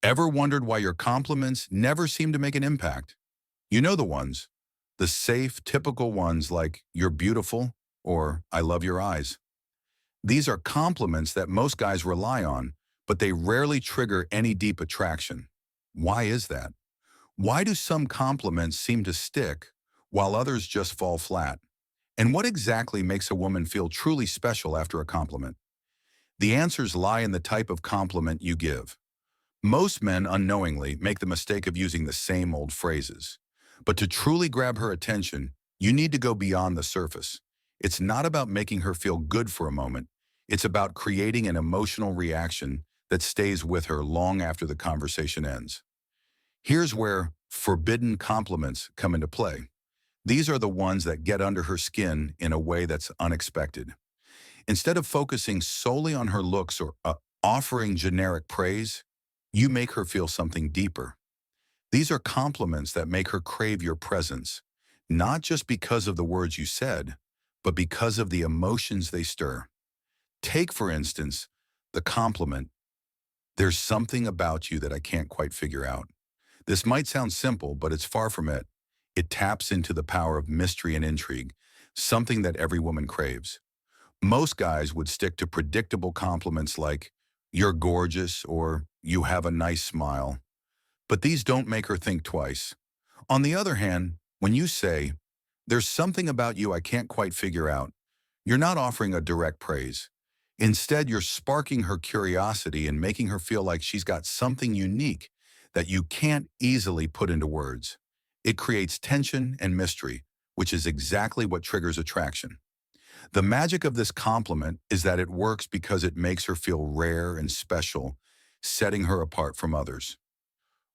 Ever wondered why your compliments never seem to make an impact? You know the ones. The safe, typical ones like, "You're beautiful," or "I love your eyes." These are compliments that most guys rely on, but they rarely trigger any deep attraction. Why is that? Why do some compliments seem to stick, while others just fall flat? And what exactly makes a woman feel truly special after a compliment? The answers lie in the type of compliment you give. Most men unknowingly make the mistake of using the same old phrases. But to truly grab her attention, you need to go beyond the surface. It's not about making her feel good for a moment. It's about creating an emotional reaction that stays with her long after the conversation ends. Here's where forbidden compliments come into play. These are the ones that get under her skin in a way that's unexpected. Instead of focusing solely on her looks or offering generic praise, you make her feel something deeper. These are compliments that make her crave your presence, not just because of the words you said, but because of the emotions they stir. Take, for instance, the compliment, "There's something about you that I can't quite figure out." This might sound simple, but it's far from it. It taps into the power of mystery and intrigue, something that every woman craves. Most guys would stick to predictable compliments like, "You're gorgeous," or "You have a nice smile." But these don't make her think twice. On the other hand, when you say, "There's something about you I can't quite figure out," you're not offering a direct praise. Instead, you're sparking her curiosity and making her feel like she's got something unique that you can't easily put into words. It creates tension and mystery, which is exactly what triggers attraction. The magic of this compliment is that it works because it makes her feel rare and special, setting her apart from others.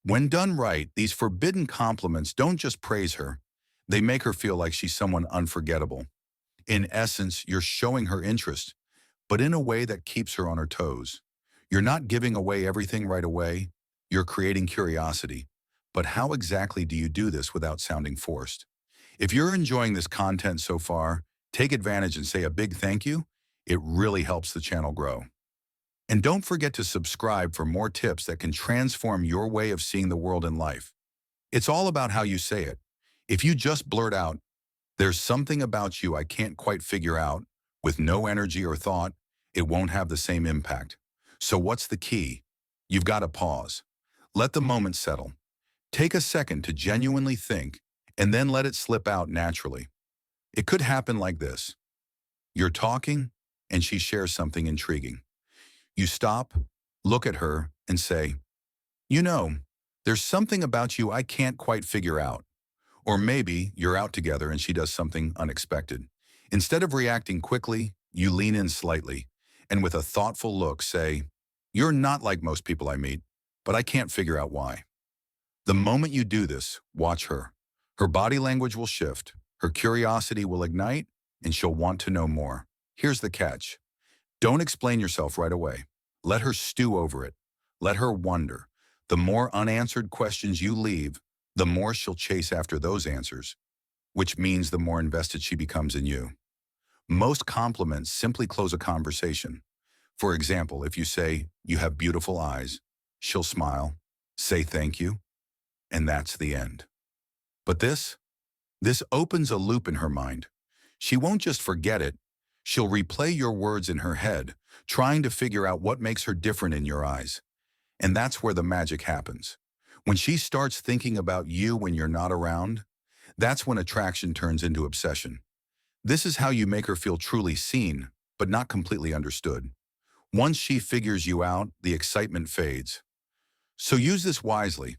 When done right, these forbidden compliments don't just praise her, they make her feel like she's someone unforgettable. In essence, you're showing her interest, but in a way that keeps her on her toes. You're not giving away everything right away, you're creating curiosity. But how exactly do you do this without sounding forced? If you're enjoying this content so far, take advantage and say a big thank you. It really helps the channel grow. And don't forget to subscribe for more tips that can transform your way of seeing the world and life. It's all about how you say it. If you just blurt out, "There's something about you I can't quite figure out," with no energy or thought, it won't have the same impact. So what's the key? You've got to pause. Let the moment settle. Take a second to genuinely think, and then let it slip out naturally. It could happen like this. You're talking, and she shares something intriguing. You stop, look at her, and say, "You know, there's something about you I can't quite figure out." Or maybe you're out together and she does something unexpected. Instead of reacting quickly, you lean in slightly, and with a thoughtful look say, "You're not like most people I meet, but I can't figure out why." The moment you do this, watch her. Her body language will shift, her curiosity will ignite, and she'll want to know more. Here's the catch. Don't explain yourself right away. Let her stew over it. Let her wonder. The more unanswered questions you leave, the more she'll chase after those answers, which means the more invested she becomes in you. Most compliments simply close a conversation. For example, if you say, "You have beautiful eyes," she'll smile, say thank you, and that's the end. But this opens a loop in her mind. She won't just forget it, she'll replay your words in her head, trying to figure out what makes her different in your eyes. And that's where the magic happens. When she starts thinking about you when you're not around, that's when attraction turns into obsession. This is how you make her feel truly seen, but not completely understood. Once she figures you out, the excitement fades. So use this wisely.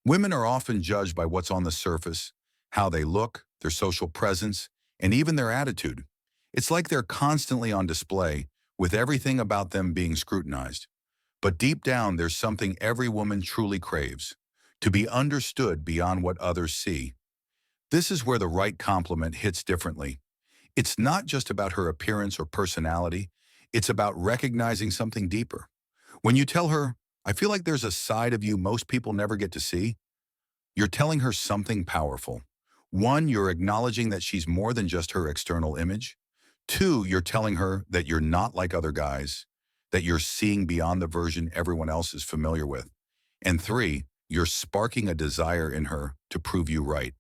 Women are often judged by what's on the surface, how they look, their social presence, and even their attitude. It's like they're constantly on display, with everything about them being scrutinized. But deep down, there's something every woman truly craves: to be understood beyond what others see. This is where the right compliment hits differently. It's not just about her appearance or personality, it's about recognizing something deeper. When you tell her, "I feel like there's a side of you most people never get to see," you're telling her something powerful. One, you're acknowledging that she's more than just her external image. Two, you're telling her that you're not like other guys, that you're seeing beyond the version everyone else is familiar with. And 3, you're sparking a desire in her to prove you right.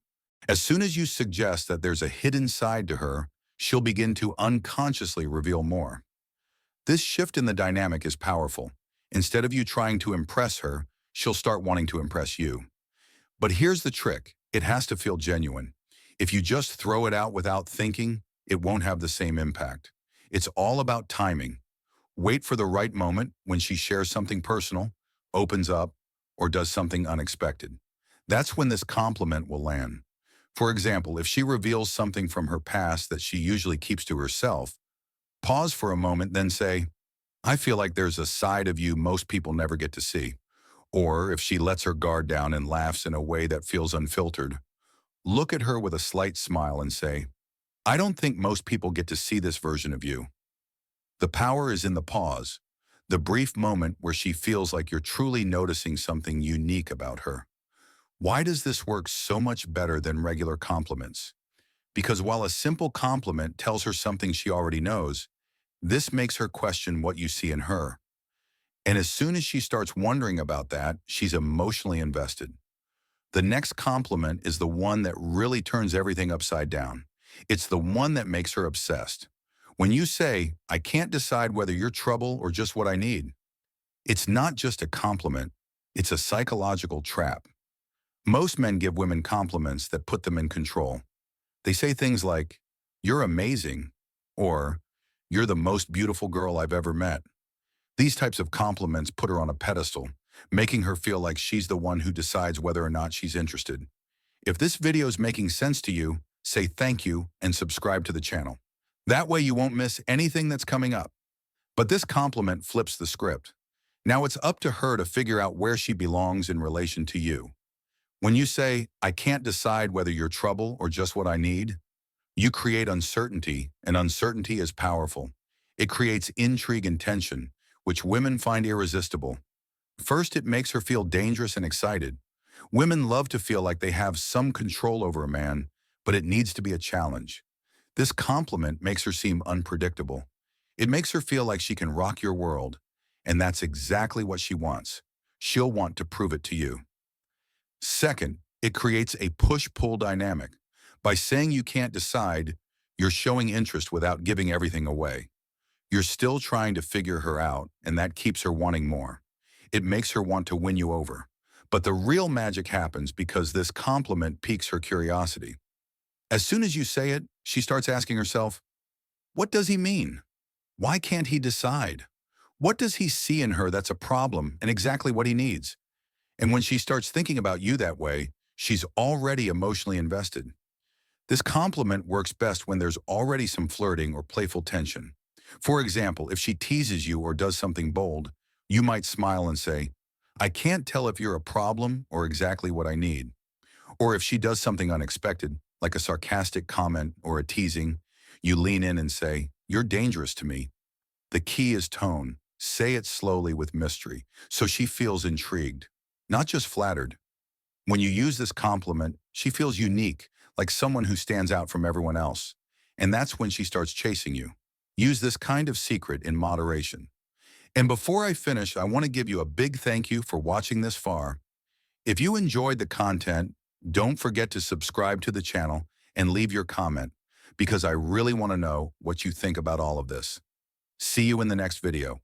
As soon as you suggest that there's a hidden side to her, she'll begin to unconsciously reveal more. This shift in the dynamic is powerful. Instead of you trying to impress her, she'll start wanting to impress you. But here's the trick. It has to feel genuine. If you just throw it out without thinking, it won't have the same impact. It's all about timing. Wait for the right moment when she shares something personal, opens up, or does something unexpected. That's when this compliment will land. For example, if she reveals something from her past that she usually keeps to herself, pause for a moment, then say, I feel like there's a side of you most people never get to see. Or if she lets her guard down and laughs in a way that feels unfiltered, look at her with a slight smile and say, I don't think most people get to see this version of you. The power is in the pause, the brief moment where she feels like you're truly noticing something unique about her. Why does this work so much better than regular compliments? Because while a simple compliment tells her something she already knows, this makes her question what you see in her. And as soon as she starts wondering about that, she's emotionally invested. The next compliment is the one that really turns everything upside down. It's the one that makes her obsessed. When you say, I can't decide whether you're trouble or just what I need, it's not just a compliment, it's a psychological trap. Most men give women compliments that put them in control. They say things like, you're amazing, or you're the most beautiful girl I've ever met. These types of compliments put her on a pedestal, making her feel like she's the one who decides whether or not she's interested. If this video is making sense to you, say thank you and subscribe to the channel. That way you won't miss anything that's coming up. But this compliment flips the script. Now it's up to her to figure out where she belongs in relation to you. When you say, I can't decide whether you're trouble or just what I need, you create uncertainty, and uncertainty is powerful. It creates intrigue and tension, which women find irresistible. First, it makes her feel dangerous and excited. Women love to feel like they have some control over a man, but it needs to be a challenge. This compliment makes her seem unpredictable. It makes her feel like she can rock your world, and that's exactly what she wants. She'll want to prove it to you. Second, it creates a push-pull dynamic. By saying you can't decide, you're showing interest without giving everything away. You're still trying to figure her out, and that keeps her wanting more. It makes her want to win you over. But the real magic happens because this compliment piques her curiosity. As soon as you say it, she starts asking herself, what does he mean? Why can't he decide? What does he see in her that's a problem and exactly what he needs? And when she starts thinking about you that way, she's already emotionally invested. This compliment works best when there's already some flirting or playful tension. For example, if she teases you or does something bold, you might smile and say, I can't tell if you're a problem or exactly what I need. Or if she does something unexpected, like a sarcastic comment or a teasing, you lean in and say, you're dangerous to me. The key is tone. Say it slowly with mystery, so she feels intrigued, not just flattered. When you use this compliment, she feels unique, like someone who stands out from everyone else. And that's when she starts chasing you. Use this kind of secret in moderation. And before I finish, I want to give you a big thank you for watching this far. If you enjoyed the content, don't forget to subscribe to the channel and leave your comment, because I really want to know what you think about all of this. See you in the next video.